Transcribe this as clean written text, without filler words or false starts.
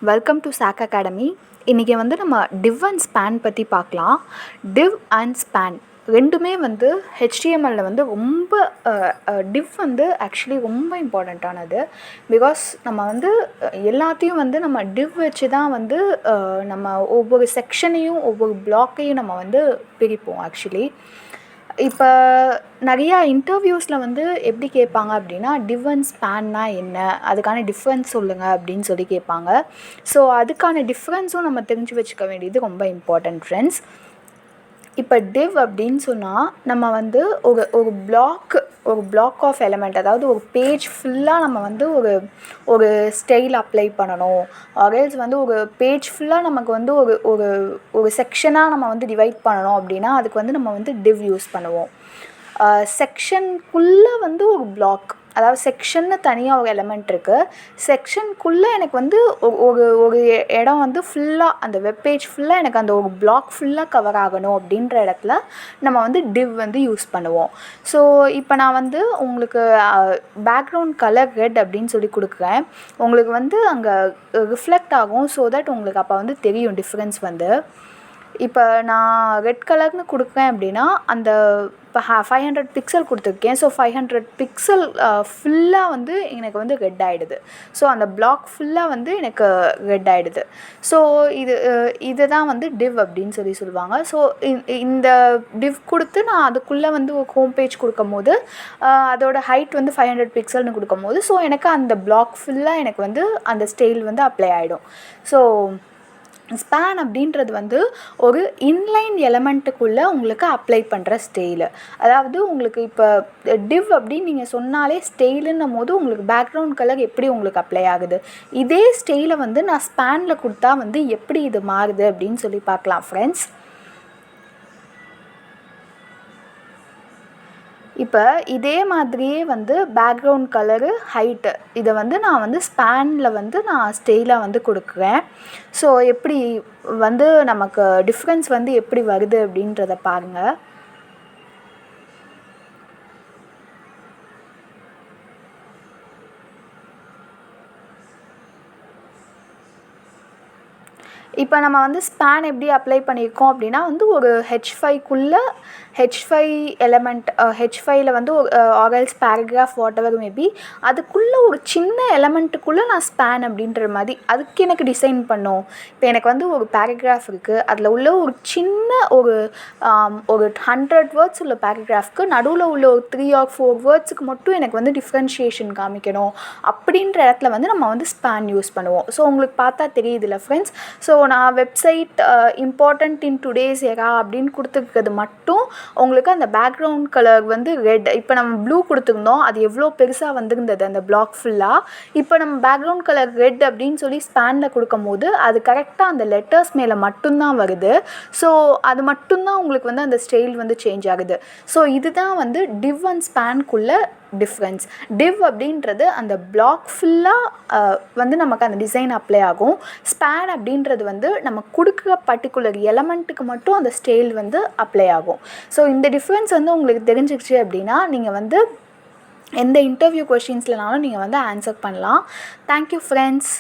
Welcome to SAK academy. இன்றைக்கி நம்ம div and span பற்றி பார்க்கலாம். div and span ரெண்டுமே HTMLல ரொம்ப div ஆக்சுவலி ரொம்ப இம்பார்ட்டண்ட்டானது. பிகாஸ் நம்ம எல்லாத்தையும் நம்ம div வச்சு தான் நம்ம ஒவ்வொரு செக்ஷனையும் ஒவ்வொரு பிளாக்கையும் நம்ம பிரிப்போம். ஆக்சுவலி இப்போ நிறையா இன்டர்வியூஸில் எப்படி கேட்பாங்க அப்படின்னா, div and spanனா என்ன, அதுக்கான டிஃப்ரென்ஸ் சொல்லுங்கள் அப்படின்னு சொல்லி கேட்பாங்க. ஸோ அதுக்கான டிஃப்ரென்ஸும் நம்ம தெரிஞ்சு வச்சுக்க வேண்டியது ரொம்ப இம்பார்ட்டன்ட் ஃப்ரெண்ட்ஸ். இப்போ div அப்படின்னு சொன்னால் நம்ம ஒரு பிளாக் ஆஃப் எலிமெண்ட், அதாவது ஒரு பேஜ் ஃபுல்லாக நம்ம ஒரு ஸ்டைல் அப்ளை பண்ணணும். ஆர்எல்ஸ் ஒரு பேஜ் ஃபுல்லாக நமக்கு ஒரு செக்ஷனாக நம்ம டிவைட் பண்ணணும் அப்படின்னா அதுக்கு நம்ம div யூஸ் பண்ணுவோம். செக்ஷனுக்குள்ளே ஒரு பிளாக், அதாவது செக்ஷன்னு தனியாக ஒரு எலிமெண்ட் இருக்குது. செக்ஷனுக்குள்ளே எனக்கு ஒரு இடம் ஃபுல்லாக, அந்த வெப்பேஜ் ஃபுல்லாக எனக்கு அந்த ஒரு பிளாக் ஃபுல்லாக கவர் ஆகணும் அப்படின்ற இடத்துல நம்ம div யூஸ் பண்ணுவோம். ஸோ இப்போ நான் உங்களுக்கு பேக்ரவுண்ட் கலர் ரெட் அப்படின்னு சொல்லி கொடுக்குறேன். உங்களுக்கு அங்கே ரிஃப்ளெக்ட் ஆகும். ஸோ தட் உங்களுக்கு அப்போ தெரியும் டிஃப்ரென்ஸ். இப்போ நான் ரெட் கலர்னு கொடுக்குறேன் அப்படின்னா அந்த இப்போ 500 பிக்சல் கொடுத்துருக்கேன். ஸோ 500 பிக்சல் ஃபுல்லாக எனக்கு ரெட் ஆகிடுது. ஸோ அந்த பிளாக் ஃபுல்லாக எனக்கு ரெட் ஆகிடுது. ஸோ இது தான் div அப்படின்னு சொல்லுவாங்க. ஸோ இந்த div கொடுத்து நான் அதுக்குள்ளே ஒரு ஹோம் பேஜ் கொடுக்கும் போது அதோட ஹைட் 500 பிக்சல்னு கொடுக்கும் போது ஸோ எனக்கு அந்த பிளாக் ஃபுல்லாக எனக்கு அந்த ஸ்டைல் அப்ளை ஆகிடும். ஸோ ஸ்பேன் அப்படின்றது ஒரு இன்லைன் எலமெண்ட்டுக்குள்ளே உங்களுக்கு அப்ளை பண்ணுற ஸ்டைலு. அதாவது உங்களுக்கு இப்போ div அப்படின்னு நீங்கள் சொன்னாலே ஸ்டைலுன்னும் போது உங்களுக்கு பேக்ரவுண்ட் கலர் எப்படி உங்களுக்கு அப்ளை ஆகுது, இதே ஸ்டைலை நான் ஸ்பேனில் கொடுத்தா எப்படி இது மாறுது அப்படின்னு சொல்லி பார்க்கலாம் ஃப்ரெண்ட்ஸ். இப்போ இதே மாதிரியே பேக்ரவுண்ட் கலரு, ஹைட்டு, இதை நான் ஸ்பேனில் நான் ஸ்டைலாக கொடுக்குறேன். ஸோ எப்படி நமக்கு டிஃப்ரென்ஸ் எப்படி வருது அப்படின்றத பாருங்கள். இப்போ நம்ம ஸ்பேன் எப்படி அப்ளை பண்ணியிருக்கோம் அப்படின்னா ஒரு H5க்குள்ளே H5 எலமெண்ட், H5ல or else paragraph whatever maybe, அதுக்குள்ளே ஒரு சின்ன எலமெண்ட்டுக்குள்ளே நான் ஸ்பேன் அப்படின்ற மாதிரி அதுக்கு எனக்கு டிசைன் பண்ணோம். இப்போ எனக்கு ஒரு பேராகிராஃப் இருக்குது, அதில் உள்ள ஒரு சின்ன ஒரு 100 வேர்ட்ஸ் உள்ள பேராகிராஃப்க்கு நடுவில் உள்ள ஒரு 3 or 4 வேர்ட்ஸுக்கு மட்டும் எனக்கு டிஃப்ரென்ஷியேஷன் காமிக்கணும் அப்படின்ற இடத்துல நம்ம ஸ்பேன் யூஸ் பண்ணுவோம். ஸோ உங்களுக்கு பார்த்தா தெரியுதுல்ல ஃப்ரெண்ட்ஸ். ஸோ நான் வெப்சைட் இம்பார்ட்டண்ட் இன் டுடேஸ் எரா அப்படின்னு கொடுத்துருக்கிறது மட்டும் உங்களுக்கு அந்த பேக்ரவுண்ட் கலர் ரெட். இப்போ நம்ம ப்ளூ கொடுத்துருந்தோம், அது எவ்வளோ பெருசாக வந்திருந்தது அந்த பிளாக் ஃபுல்லாக. இப்போ நம்ம பேக்ரவுண்ட் கலர் ரெட் அப்படின்னு சொல்லி ஸ்பேனில் கொடுக்கும் போது அது கரெக்டாக அந்த லெட்டர்ஸ் மேலே மட்டும்தான் வருது. ஸோ அது மட்டும்தான் உங்களுக்கு அந்த ஸ்டைல் சேஞ்ச் ஆகுது. ஸோ இதுதான் div and spanக்குள்ளே டிஃப்ரென்ஸ். div அப்படின்றது அந்த பிளாக் ஃபுல்லாக நமக்கு அந்த டிசைன் அப்ளை ஆகும். ஸ்பேன் அப்படின்றது நம்ம கொடுக்குற பர்டிகுலர் எலமெண்ட்டுக்கு மட்டும் அந்த ஸ்டைல் அப்ளை ஆகும். ஸோ இந்த டிஃப்ரென்ஸ் உங்களுக்கு தெரிஞ்சிருச்சு அப்படின்னா நீங்கள் எந்த இன்டர்வியூ கொஷின்ஸ்லனாலும் நீங்கள் ஆன்சர் பண்ணலாம். Thank you friends.